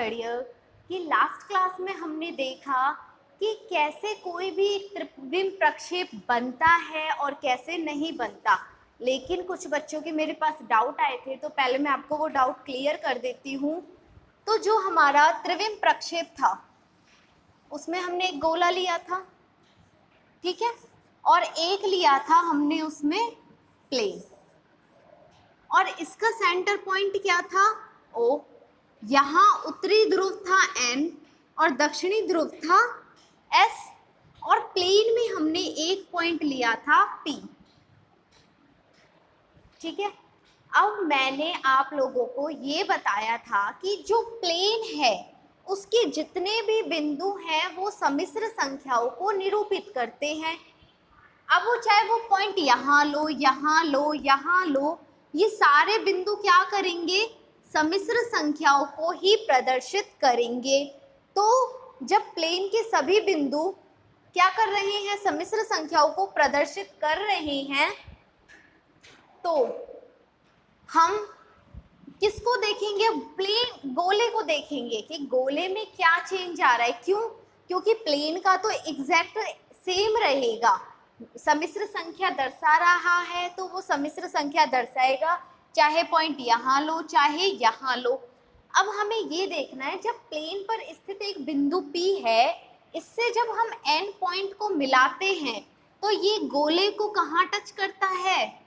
बढ़िया कि last class में हमने देखा कि कैसे कोई भी त्रिविम प्रक्षेप बनता है और कैसे नहीं बनता। लेकिन कुछ बच्चों के मेरे पास डाउट आए थे, तो पहले मैं आपको वो डाउट क्लियर कर देती हूँ। तो जो हमारा त्रिविम प्रक्षेप था उसमें हमने एक गोला लिया था, ठीक है, और एक लिया था हमने उसमें प्लेन, और इसका सेंटर पॉइंट क्या था? O। यहाँ उत्तरी ध्रुव था N और दक्षिणी ध्रुव था S, और प्लेन में हमने एक पॉइंट लिया था P, ठीक है। अब मैंने आप लोगों को ये बताया था कि जो प्लेन है उसके जितने भी बिंदु हैं वो सम्मिश्र संख्याओं को निरूपित करते हैं। अब वो चाहे वो पॉइंट यहाँ लो, यहाँ लो, यहाँ लो, ये सारे बिंदु क्या करेंगे? सम्मिश्र संख्याओं को ही प्रदर्शित करेंगे। तो जब प्लेन के सभी बिंदु क्या कर रहे हैं? सम्मिश्र संख्याओं को प्रदर्शित कर रहे हैं, तो हम किसको देखेंगे? प्लेन गोले को देखेंगे कि गोले में क्या चेंज आ रहा है। क्यों? क्योंकि प्लेन का तो एग्जैक्ट सेम रहेगा। सम्मिश्र संख्या दर्शा रहा है तो वो सम्मिश्र संख्या दर्शाएगा, चाहे पॉइंट यहाँ लो चाहे यहाँ लो। अब हमें ये देखना है, जब प्लेन पर स्थित एक बिंदु P है, इससे जब हम N पॉइंट को मिलाते हैं तो ये गोले को कहाँ टच करता है?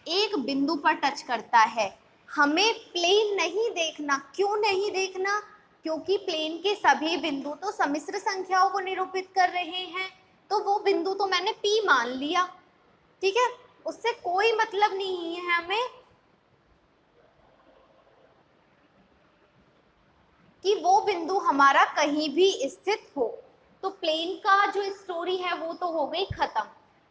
एक बिंदु पर टच करता है। हमें प्लेन नहीं देखना। क्यों नहीं देखना? क्योंकि प्लेन के सभी बिंदु तो सम्मिश्र संख्याओं को निरूपित कर रहे हैं, तो वो बिंदु तो मैंने P मान लिया, ठीक है, उससे कोई मतलब नहीं है हमें कि वो बिंदु हमारा कहीं भी स्थित हो। तो प्लेन का जो स्टोरी है वो तो हो गई खत्म।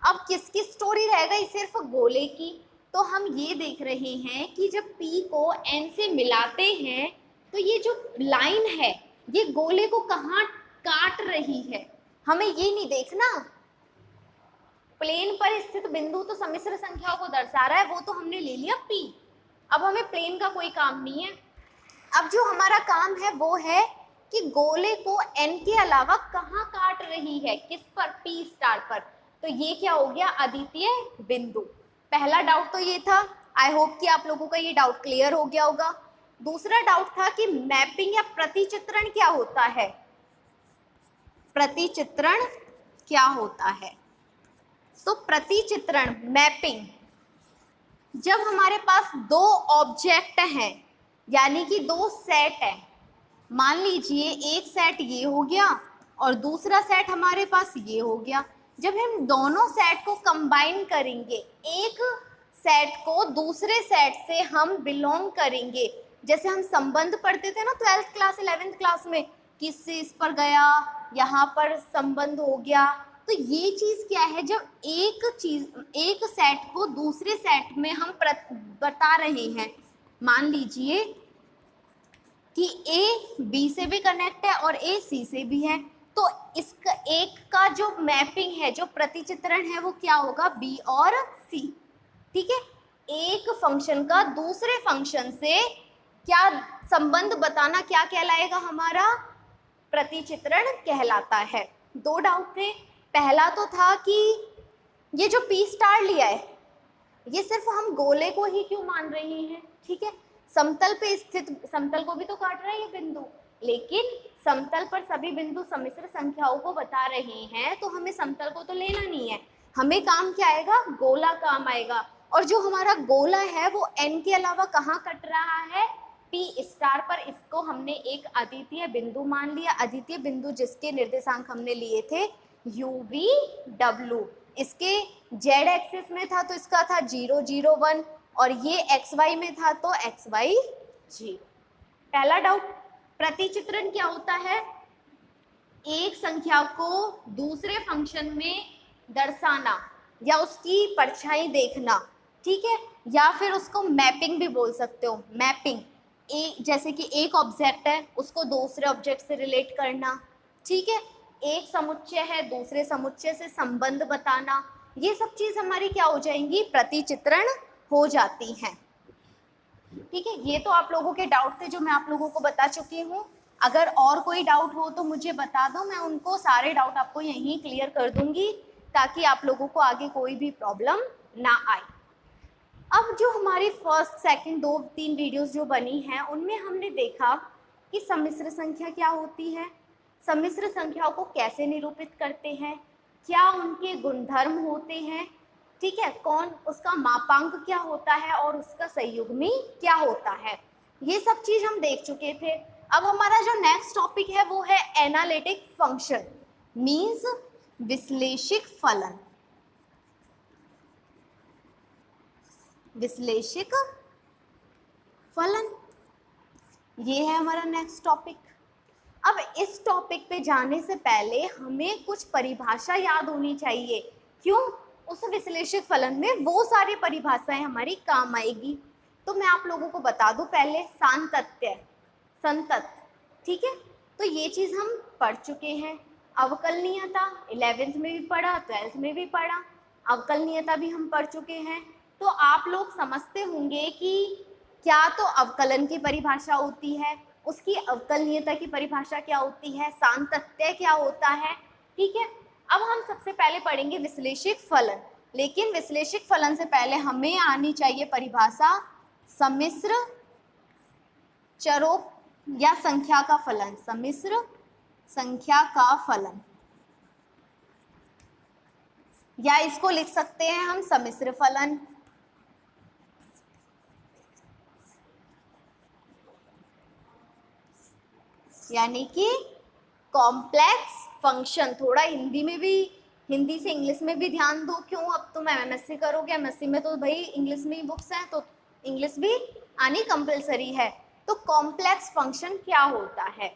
अब किसकी स्टोरी रह गई? सिर्फ गोले की। तो हम ये देख रहे हैं कि जब P को N से मिलाते हैं तो ये जो लाइन है ये गोले को कहाँ काट रही है, हमें ये नहीं देखना। प्लेन पर स्थित बिंदु तो सम्मिश्र संख्याओं को दर्शा रहा है, वो तो हमने ले लिया P। अब हमें प्लेन का कोई काम नहीं है। अब जो हमारा काम है वो है कि गोले को N के अलावा कहाँ काट रही है? किस पर? P स्टार पर। तो ये क्या हो गया? अद्वितीय बिंदु। पहला डाउट तो ये था। आई होप कि आप लोगों का ये डाउट क्लियर हो गया होगा। दूसरा डाउट था कि मैपिंग या प्रतिचित्रण क्या होता है? प्रतिचित्रण क्या होता है? तो प्रतिचित्रण, मैपिंग, जब हमारे पास दो ऑब्जेक्ट हैं, यानी कि दो सेट है, मान लीजिए एक सेट ये हो गया और दूसरा सेट हमारे पास ये हो गया। जब हम दोनों सेट को कंबाइन करेंगे, एक सेट को दूसरे सेट से हम बिलोंग करेंगे, जैसे हम संबंध पढ़ते थे ना 12th क्लास 11th क्लास में, किससे इस पर गया, यहाँ पर संबंध हो गया। तो ये चीज क्या है? जब एक सेट को दूसरे सेट में हम बता रहे हैं, मान लीजिए कि A B से भी कनेक्ट है और A C से भी है, तो इसका एक का जो मैपिंग है, जो प्रतिचित्रण है, वो क्या होगा? B और C, ठीक है। एक फंक्शन का दूसरे फंक्शन से क्या संबंध बताना क्या कहलाएगा? हमारा प्रतिचित्रण कहलाता है। दो डाउट थे। पहला तो था कि ये जो P स्टार लिया है ये सिर्फ हम गोले को ही क्यों मान रहे हैं, ठीक है। समतल पे स्थित, समतल को भी तो काट रहा है ये बिंदु, लेकिन समतल पर सभी बिंदु सम्मिश्र संख्याओं को बता रहे हैं, तो हमें समतल को तो लेना नहीं है। हमें काम क्या आएगा? गोला काम आएगा। और जो हमारा गोला है वो N के अलावा कहाँ कट रहा है? P स्टार पर। इसको हमने एक अद्वितीय बिंदु मान लिया। अद्वितीय बिंदु जिसके निर्देशांक हमने लिए थे UV W। इसके Z एक्सिस में था तो इसका था 0 0 1, और ये XY में था तो XY 0। पहला डाउट, प्रतिचित्रण क्या होता है? एक संख्या को दूसरे फंक्शन में दर्शाना या उसकी परछाई देखना, ठीक है, या फिर उसको मैपिंग भी बोल सकते हो। मैपिंग, जैसे कि एक ऑब्जेक्ट है उसको दूसरे ऑब्जेक्ट से रिलेट करना, ठीक है, एक समुच्चय है दूसरे समुच्चय से संबंध बताना, ये सब चीज हमारी क्या हो जाएंगी? प्रतिचित्रण हो जाती हैं, ठीक है। ये तो आप लोगों के डाउट थे जो मैं आप लोगों को बता चुकी हूँ। अगर और कोई डाउट हो तो मुझे बता दो, मैं उनको सारे डाउट आपको यहीं क्लियर कर दूंगी ताकि आप लोगों को आगे कोई भी प्रॉब्लम ना आए। अब जो हमारी फर्स्ट सेकंड 2-3 वीडियोस जो बनी हैं उनमें हमने देखा कि सम्मिश्र संख्या क्या होती है, सम्मिश्र संख्याओं को कैसे निरूपित करते हैं, क्या उनके गुणधर्म होते हैं, ठीक है, कौन उसका मापांक क्या होता है और उसका संयुग्मी क्या होता है, ये सब चीज हम देख चुके थे। अब हमारा जो नेक्स्ट टॉपिक है वो है एनालिटिक फंक्शन मींस विश्लेषिक फलन। विश्लेषिक फलन ये है हमारा नेक्स्ट टॉपिक। अब इस टॉपिक पे जाने से पहले हमें कुछ परिभाषा याद होनी चाहिए। क्यों? उस विश्लेषिक फलन में वो सारी परिभाषाएं हमारी काम आएगी। तो मैं आप लोगों को बता दूं पहले सातत्य, संतत, ठीक है, तो ये चीज हम पढ़ चुके हैं। अवकलनीयता 11th में भी पढ़ा, 12th में भी पढ़ा, अवकलनीयता भी हम पढ़ चुके हैं। तो आप लोग समझते होंगे कि क्या तो अवकलन की परिभाषा होती है, उसकी अवकलनीयता की परिभाषा क्या होती है, सातत्य क्या होता है, ठीक है। अब हम सबसे पहले पढ़ेंगे विश्लेषिक फलन, लेकिन विश्लेषिक फलन से पहले हमें आनी चाहिए परिभाषा सम्मिश्र चरों या संख्या का फलन, सम्मिश्र संख्या का फलन, या इसको लिख सकते हैं हम सम्मिश्र फलन। यानी कि कॉम्प्लेक्स फंक्शन। थोड़ा हिंदी में भी, हिंदी से इंग्लिश में भी ध्यान दो। क्यों? अब तुम एमएससी करोगे, एमएससी में तो भाई इंग्लिश में ही बुक्स हैं, तो इंग्लिश भी आनी कंपलसरी है। तो कॉम्प्लेक्स फंक्शन क्या होता है,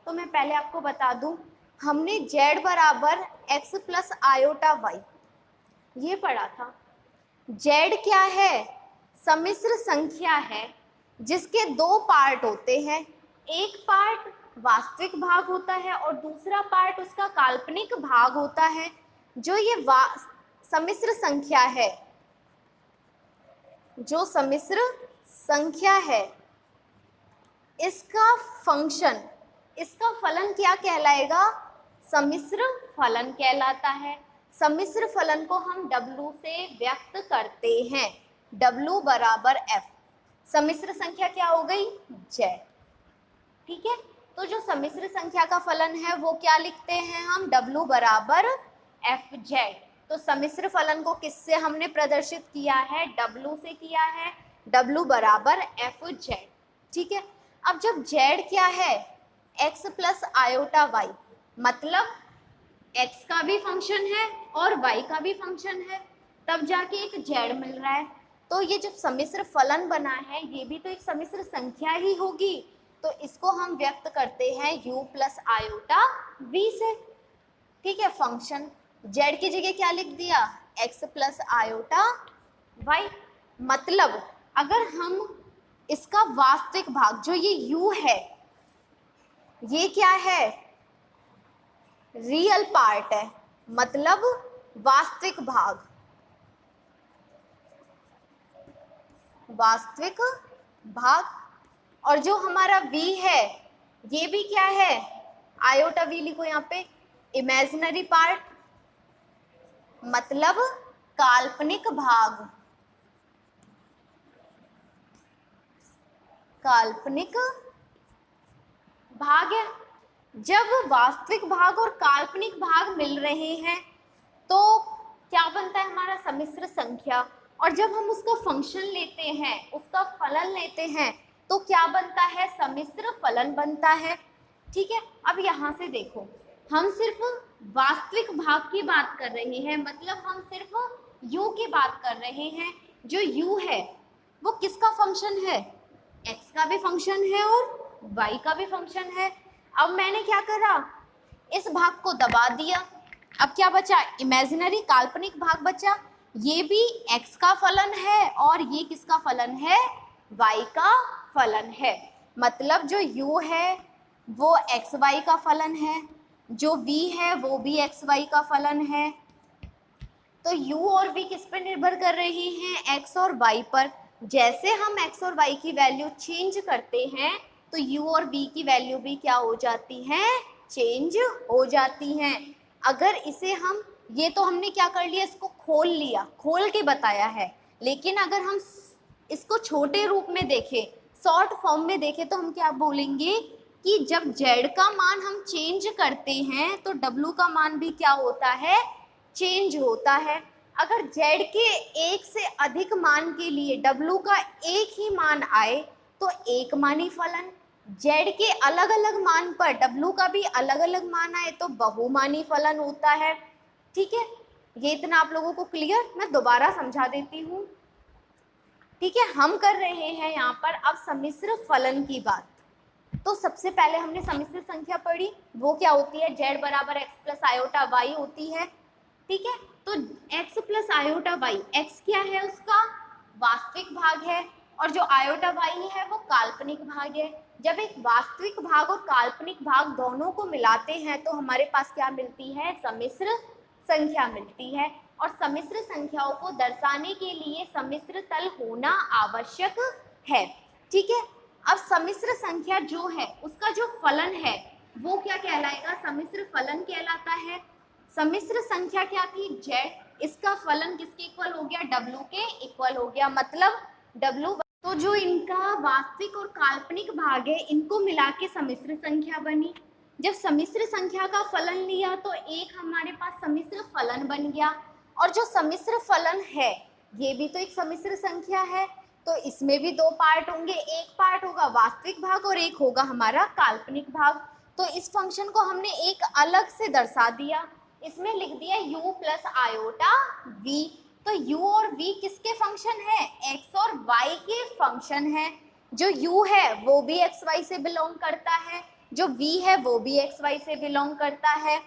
तो मैं पहले आपको बता दूं, हमने z बराबर x प्लस आयोटा y ये पढ़ा था। z क्या है? सम्मिश्र संख्या है जिसके दो पार्ट होते हैं, एक पार्ट वास्तविक भाग होता है और दूसरा पार्ट उसका काल्पनिक भाग होता है। जो ये सम्मिश्र संख्या है, जो सम्मिश्र संख्या है, इसका फंक्शन, इसका फलन क्या कहलाएगा? सम्मिश्र फलन कहलाता है। सम्मिश्र फलन को हम W से व्यक्त करते हैं, W बराबर F। सम्मिश्र संख्या क्या हो गई? Z, ठीक है। तो जो सम्मिश्र संख्या का फलन है वो क्या लिखते हैं हम? W बराबर FZ। तो सम्मिश्र फलन को किससे हमने प्रदर्शित किया है? W से किया है, W बराबर FZ, ठीक है। अब जब Z क्या है? x प्लस आयोटा y, मतलब x का भी फंक्शन है और y का भी फंक्शन है, तब जाके एक z मिल रहा है। तो ये जब सम्मिश्र फलन बना है ये भी तो एक सम्मिश्र संख्या ही होगी, तो इसको हम व्यक्त करते हैं u प्लस आयोटा v से, ठीक है। फंक्शन z की जगह क्या लिख दिया? x plus iota y। मतलब अगर हम इसका वास्तविक भाग, जो ये u है, ये क्या है? रियल पार्ट है, मतलब वास्तविक भाग, वास्तविक भाग। और जो हमारा v है ये भी क्या है? आयोटा v लिखो यहाँ पे, इमेजिनरी पार्ट, मतलब काल्पनिक भाग, काल्पनिक भाग है। जब वास्तविक भाग और काल्पनिक भाग मिल रहे हैं तो क्या बनता है? हमारा सम्मिश्र संख्या। और जब हम उसका फंक्शन लेते हैं, उसका फलन लेते हैं, तो क्या बनता है? सम्मिश्र फलन बनता है, ठीक है। अब यहाँ से देखो, हम सिर्फ वास्तविक भाग की बात कर रहे हैं, मतलब हम सिर्फ u की बात कर रहे हैं। जो u है वो किसका फंक्शन है? x का भी फंक्शन है और y का भी फंक्शन है। अब मैंने क्या करा? इस भाग को दबा दिया, अब क्या बचा? इमेजिनरी काल्पनिक भाग बचा। ये भी x का फलन है और ये किसका फलन है? y का फलन है। मतलब जो u है वो xy का फलन है, जो v है वो भी xy का फलन है। तो u और v किस पर निर्भर कर रही हैं? x और y पर। जैसे हम x और y की वैल्यू चेंज करते हैं तो u और v की वैल्यू भी क्या हो जाती है, चेंज हो जाती हैं। अगर इसे हम, ये तो हमने क्या कर लिया, इसको खोल लिया, खोल के बताया है, लेकिन अगर हम इसको छोटे रूप में देखें, शॉर्ट फॉर्म में देखें, तो हम क्या बोलेंगे कि जब z का मान हम चेंज करते हैं तो w का मान भी क्या होता है, चेंज होता है। अगर z के एक से अधिक मान के लिए w का एक ही मान आए तो एक मानी फलन, z के अलग अलग मान पर w का भी अलग अलग मान आए तो बहुमानी फलन होता है। ठीक है, ये इतना आप लोगों को क्लियर, मैं दोबारा समझा देती हूँ। ठीक है, हम कर रहे हैं यहाँ पर अब सम्मिश्र फलन की बात। तो सबसे पहले हमने सम्मिश्र संख्या पढ़ी, वो क्या होती है, z बराबर x प्लस आयोटा y होती है। ठीक है, तो x plus iota y, x क्या है, उसका वास्तविक भाग है, और जो आयोटा y है वो काल्पनिक भाग है। जब एक वास्तविक भाग और काल्पनिक भाग दोनों को मिलाते हैं तो हमारे पास क्या मिलती है, सम्मिश्र संख्या मिलती है। और सम्मिश्र संख्याओं को दर्शाने के लिए सम्मिश्र तल होना आवश्यक है। ठीक है, अब सम्मिश्र संख्या जो है उसका जो फलन है वो क्या कहलाएगा, सम्मिश्र फलन कहलाता है। सम्मिश्र संख्या क्या थी, z, इसका फलन किसके इक्वल हो गया, w के इक्वल हो गया, मतलब w। तो जो इनका वास्तविक और काल्पनिक भाग है इनको मिला के सम्मिश्र संख्या बनी। जब सम्मिश्र संख्या का फलन लिया तो एक हमारे पास सम्मिश्र फलन बन गया, और जो सम्मिश्र फलन है ये भी तो एक सम्मिश्र संख्या है, तो इसमें भी दो पार्ट होंगे, एक पार्ट होगा वास्तविक भाग और एक होगा हमारा काल्पनिक भाग। तो इस फंक्शन को हमने एक अलग से दर्शा दिया, इसमें लिख दिया u प्लस आयोटा v। तो u और v किसके फंक्शन है, x और y के फंक्शन है। जो u है वो भी x y से बिलोंग करता है, जो v है वो भी x y से बिलोंग करता है।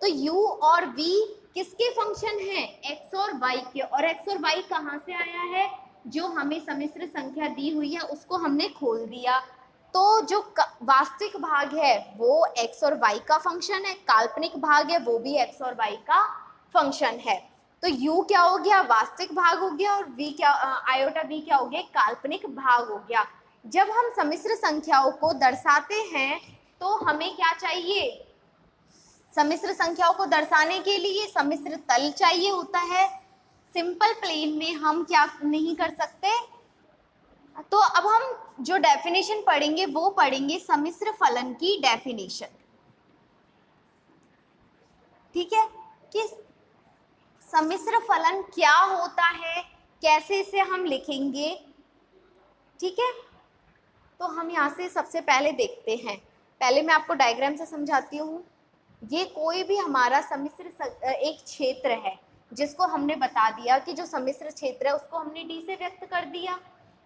तो u और v किसके फंक्शन है, x और y के, और x और y कहाँ से आया है, जो हमें सम्मिश्र संख्या दी हुई है उसको हमने खोल दिया। तो जो वास्तविक भाग है वो x और y का फंक्शन है, काल्पनिक भाग है वो भी x और y का फंक्शन है। तो u क्या हो गया, वास्तविक भाग हो गया, और v क्या, आयोटा v क्या हो गया, काल्पनिक भाग हो गया। जब हम सम्मिश्र संख्याओं को दर्शाते हैं तो हमें क्या चाहिए, सम्मिश्र संख्याओं को दर्शाने के लिए सम्मिश्र तल चाहिए होता है। सिंपल प्लेन में हम क्या नहीं कर सकते। तो अब हम जो डेफिनेशन पढ़ेंगे वो पढ़ेंगे सम्मिश्र फलन की डेफिनेशन। ठीक है, कि सम्मिश्र फलन क्या होता है, कैसे इसे हम लिखेंगे। ठीक है, तो हम यहाँ से सबसे पहले देखते हैं, पहले मैं आपको डायग्राम से समझाती हूँ। ये कोई भी हमारा सम्मिश्र एक क्षेत्र है जिसको हमने बता दिया कि जो सम्मिश्र क्षेत्र है उसको हमने d से व्यक्त कर दिया।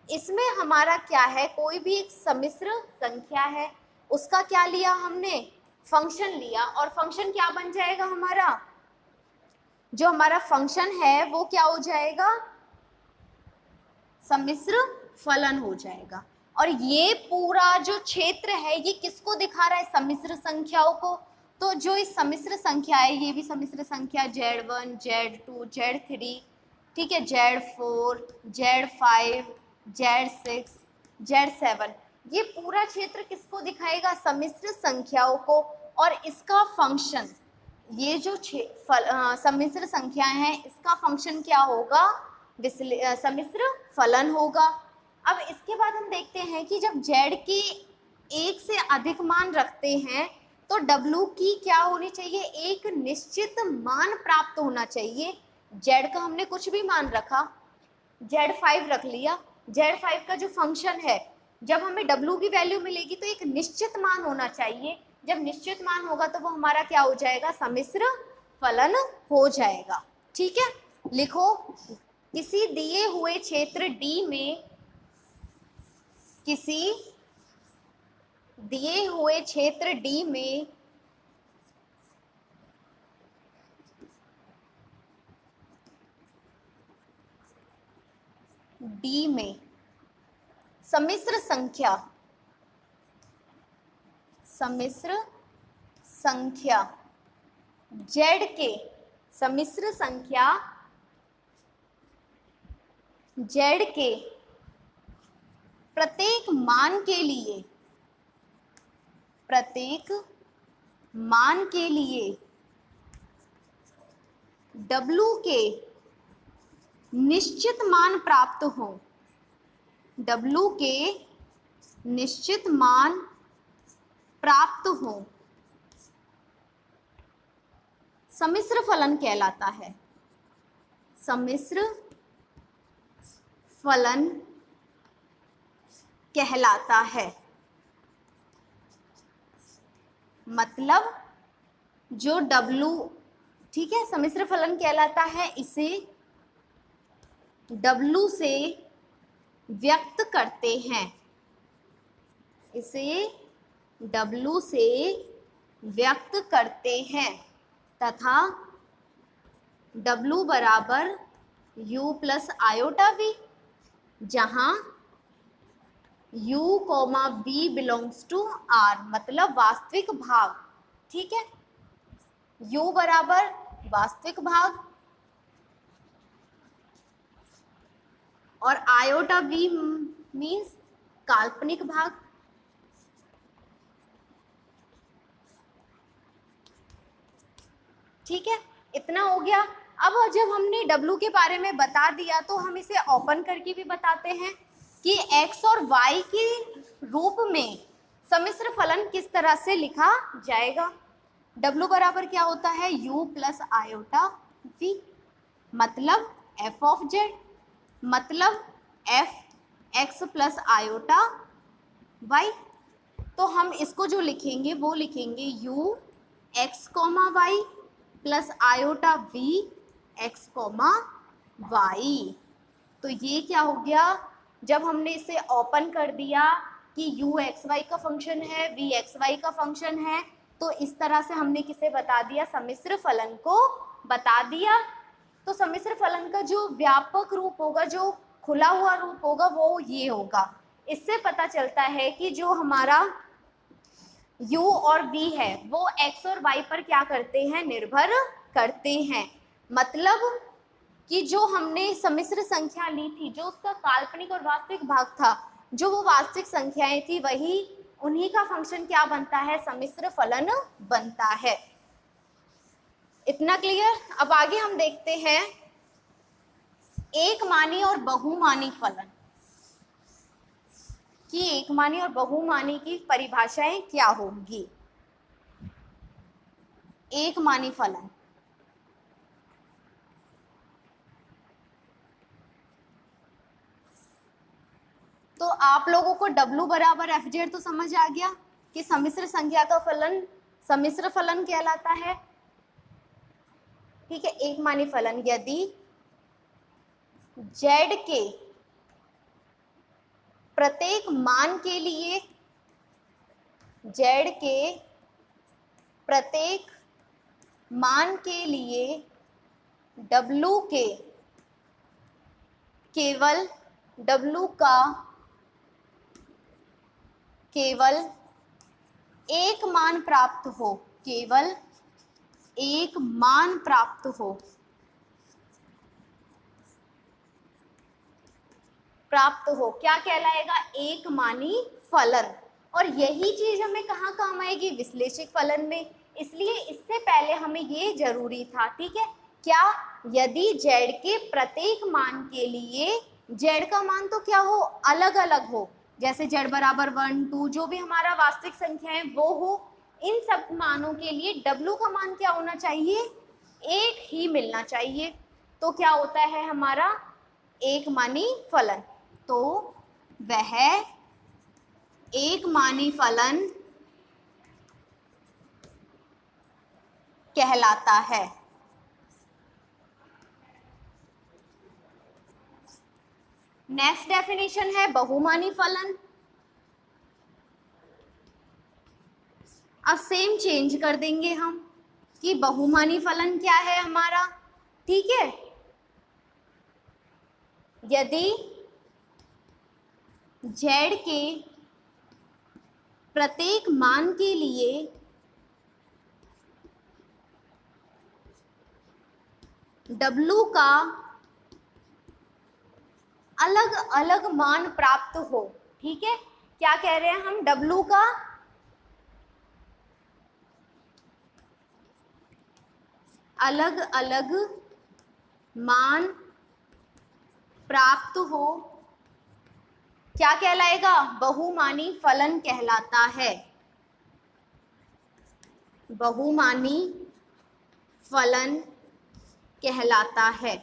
इसमें हमारा क्या है, कोई भी एक सम्मिश्र संख्या है, उसका क्या लिया हमने, फंक्शन लिया, और फंक्शन क्या बन जाएगा हमारा, जो हमारा फंक्शन है वो क्या हो जाएगा, सम्मिश्र फलन हो जाएगा। और ये पूरा जो क्षेत्र है ये किसको दिखा रहा है, सम्मिश्र संख्याओं को। तो जो इस सम्मिश्र संख्या है ये भी सम्मिश्र संख्या z1, z2, z3, ठीक है, z4, z5, z6, z7, ये पूरा क्षेत्र किसको दिखाएगा, सम्मिश्र संख्याओं को। और इसका फंक्शन, ये जो सम्मिश्र संख्याएं हैं इसका फंक्शन क्या होगा, सम्मिश्र फलन होगा। अब इसके बाद हम देखते हैं कि जब z की एक से अधिक मान रखते हैं तो w की क्या होनी चाहिए, एक निश्चित मान प्राप्त होना चाहिए। z का हमने कुछ भी मान रखा, z5 रख लिया, z5 का जो फंक्शन है जब हमें w की वैल्यू मिलेगी तो एक निश्चित मान होना चाहिए। जब निश्चित मान होगा तो वो हमारा क्या हो जाएगा, सम्मिश्र फलन हो जाएगा। ठीक है, लिखो, किसी दिए हुए क्षेत्र D में, किसी दिए हुए क्षेत्र D में सम्मिश्र संख्या z के, सम्मिश्र संख्या z के प्रत्येक मान के लिए प्रत्येक मान के लिए W के निश्चित मान प्राप्त हो, W के निश्चित मान प्राप्त हो, सम्मिश्र फलन कहलाता है। सम्मिश्र फलन कहलाता है। मतलब जो W, ठीक है, सम्मिश्र फलन कहलाता है, इसे W से व्यक्त करते हैं, इसे W से व्यक्त करते हैं तथा W बराबर U प्लस आयोटा V, जहां U comma V belongs to R, मतलब वास्तविक भाग, ठीक है, U बराबर वास्तविक भाग और आयोटा V मीन्स काल्पनिक भाग। ठीक है, इतना हो गया। अब जब हमने W के बारे में बता दिया तो हम इसे ओपन करके भी बताते हैं कि X और Y के रूप में सम्मिश्र फलन किस तरह से लिखा जाएगा। W बराबर क्या होता है, U प्लस आयोटा V, मतलब f ऑफ z, मतलब f x plus iota y। तो हम इसको जो लिखेंगे वो लिखेंगे U x comma y plus iota V x comma y। तो ये क्या हो गया, जब हमने इसे ओपन कर दिया कि U x y का फंक्शन है, V x y का फंक्शन है, तो इस तरह से हमने किसे बता दिया, सम्मिश्र फलन को बता दिया। तो सम्मिश्र फलन का जो व्यापक रूप होगा, जो खुला हुआ रूप होगा, वो ये होगा। इससे पता चलता है कि जो हमारा U और V है वो X और Y पर क्या करते हैं, निर्भर करते हैं। मतलब कि जो हमने सम्मिश्र संख्या ली थी, जो उसका काल्पनिक और वास्तविक भाग था, जो वो वास्तविक संख्याएं थी, वही उन्हीं का फंक्शन क्या बनता है, सम्मिश्र फलन बनता है। इतना क्लियर। अब आगे हम देखते हैं एकमानी और बहुमानी फलन, कि एकमानी और बहुमानी की परिभाषाएं क्या होंगी। एकमानी फलन, तो आप लोगों को W बराबर FZ तो समझ आ गया कि सम्मिश्र संख्या का फलन सम्मिश्र फलन कहलाता है। ठीक है, एकमानी फलन यदि Z के प्रत्येक मान के लिए, Z के प्रत्येक मान के लिए W के केवल W का केवल एक मान प्राप्त हो, केवल एक मान प्राप्त हो, क्या कहलाएगा, एकमानी फलन। और यही चीज हमें कहाँ काम आएगी, विश्लेषिक फलन में। इसलिए इससे पहले हमें ये जरूरी था, ठीक है, क्या, यदि Z के प्रत्येक मान के लिए Z का मान तो क्या हो, अलग अलग हो, जैसे Z बराबर 1 2 जो भी हमारा वास्तविक संख्या है वो हो, इन सब मानों के लिए W का मान क्या होना चाहिए, एक ही मिलना चाहिए। तो क्या होता है हमारा एकमानी फलन, तो वह एकमानी फलन कहलाता है। नेक्स्ट डेफिनेशन है बहुमानी फलन। अब सेम चेंज कर देंगे हम कि बहुमानी फलन क्या है हमारा। ठीक है, यदि Z के प्रत्येक मान के लिए W का अलग अलग मान प्राप्त हो, ठीक है, क्या कह रहे हैं हम, W का अलग अलग मान प्राप्त हो, क्या कहलाएगा? बहुमानी फलन कहलाता है। बहुमानी फलन कहलाता है।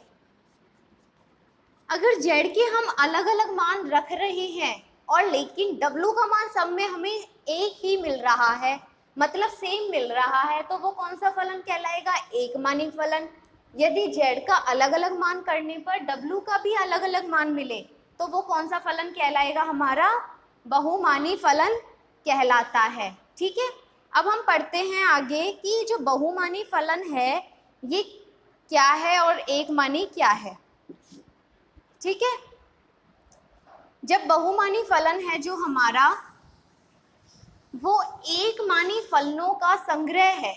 अगर z के हम अलग अलग मान रख रहे हैं और लेकिन w का मान सब में हमें एक ही मिल रहा है, मतलब सेम मिल रहा है, तो वो कौन सा फलन कहलाएगा? एकमानी फलन। यदि z का अलग अलग मान करने पर w का भी अलग अलग मान मिले तो वो कौन सा फलन कहलाएगा? हमारा बहुमानी फलन कहलाता है। ठीक है, अब हम पढ़ते हैं आगे कि जो बहुमानी फलन है ये क्या है और एकमानी क्या है। ठीक है, जब बहुमानी फलन है जो हमारा, वो एकमानी फलनों का संग्रह है।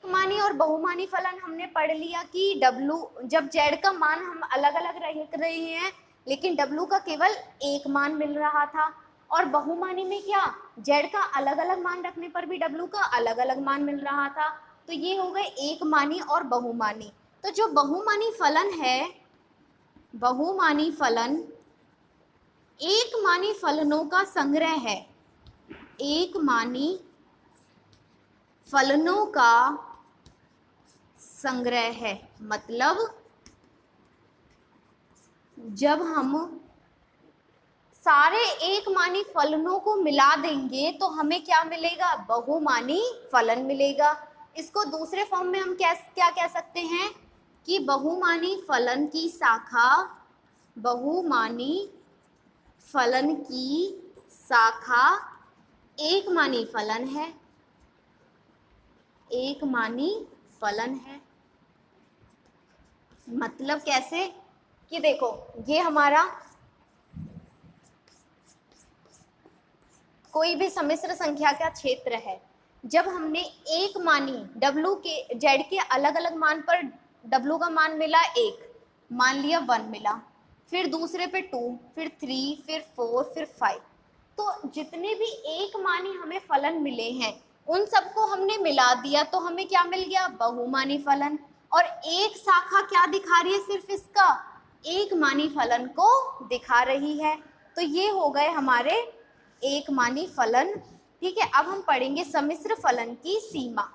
एकमानी और बहुमानी फलन हमने पढ़ लिया कि w, जब z का मान हम अलग अलग रख रहे हैं लेकिन w का केवल एक मान मिल रहा था, और बहुमानी में क्या, z का अलग अलग मान रखने पर भी w का अलग अलग मान मिल रहा था। तो ये हो गए एकमानी और बहुमानी। तो जो बहुमानी फलन है, बहुमानी फलन एकमानी फलनों का संग्रह है। एकमानी फलनों का संग्रह है, मतलब जब हम सारे एकमानी फलनों को मिला देंगे तो हमें क्या मिलेगा? बहुमानी फलन मिलेगा। इसको दूसरे फॉर्म में हम क्या कह सकते हैं कि बहुमानी फलन की शाखा, बहुमानी फलन की शाखा एकमानी फलन है। एकमानी फलन है मतलब कैसे कि देखो, ये हमारा कोई भी सम्मिश्र संख्या का क्षेत्र है। जब हमने एक मानी w के z के अलग अलग मान पर w का मान मिला 1, मान लिया 1 मिला, फिर दूसरे पे 2, फिर 3, फिर 4, फिर 5, तो जितने भी एक मानी हमें फलन मिले हैं उन सबको हमने मिला दिया तो हमें क्या मिल गया? बहुमानी फलन। और एक शाखा क्या दिखा रही है? सिर्फ इसका एक मानी फलन को दिखा रही है। तो ये हो गए हमारे एक मानी फलन। ठीक है, अब हम पढ़ेंगे सम्मिश्र फलन की सीमा।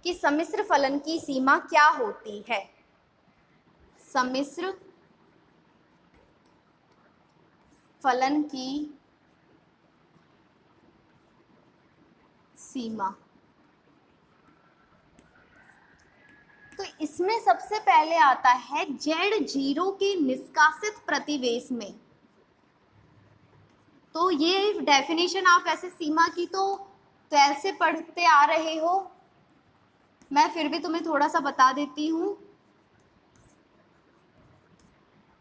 कि सम्मिश्र फलन की सीमा क्या होती है। सम्मिश्र फलन की सीमा, तो इसमें सबसे पहले आता है Z0 के निष्कासित प्रतिवेश में। तो ये डेफिनेशन आप ऐसे सीमा की तो 12 से पढ़ते आ रहे हो, मैं फिर भी तुम्हें थोड़ा सा बता देती हूँ।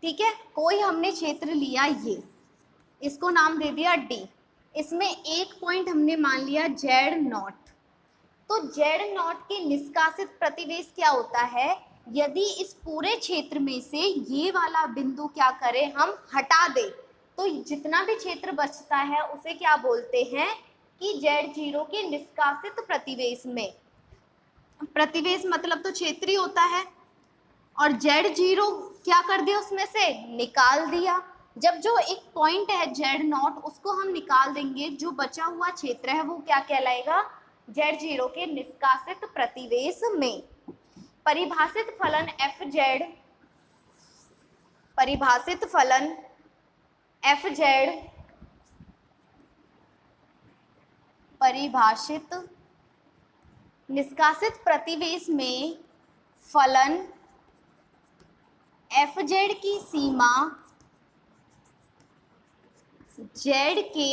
ठीक है, कोई हमने क्षेत्र लिया, ये इसको नाम दे दिया D, इसमें एक पॉइंट हमने मान लिया Z0। तो Z0 के निष्कासित प्रतिवेश क्या होता है? यदि इस पूरे क्षेत्र में से ये वाला बिंदु क्या करें, हम हटा दें, तो जितना भी क्षेत्र बचता है उसे क्या बोलते हैं कि Z0 के निष्कासित प्रतिवेश में, प्रतिवेश मतलब तो क्षेत्र ही होता है, और Z0 क्या कर दिया, उसमें से निकाल दिया। जब जो एक पॉइंट है Z0 उसको हम निकाल देंगे, जो बचा हुआ क्षेत्र है वो क्या कहलाएगा? Z0 के निष्कासित प्रतिवेश में। परिभाषित फलन fz, परिभाषित फलन fz, परिभाषित निष्कासित प्रतिवेश में फलन fz की सीमा z के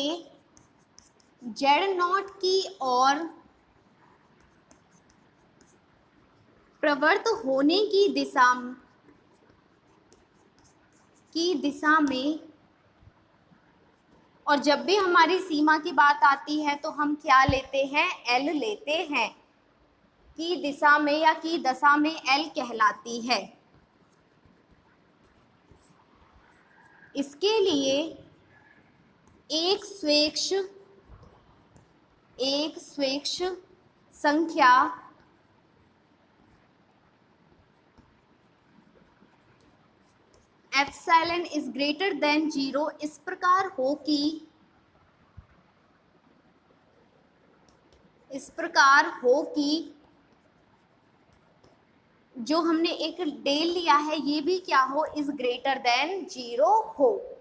Z0 की ओर प्रवृत्त होने की दिशा में, और जब भी हमारी सीमा की बात आती है तो हम क्या लेते हैं? L लेते हैं। की दिशा में या की दशा में L कहलाती है। इसके लिए एक स्वेच्छ संख्या एप्सिलॉन इज ग्रेटर देन 0 इस प्रकार हो कि जो हमने एक डेल लिया है ये भी क्या हो, इज ग्रेटर देन 0 हो।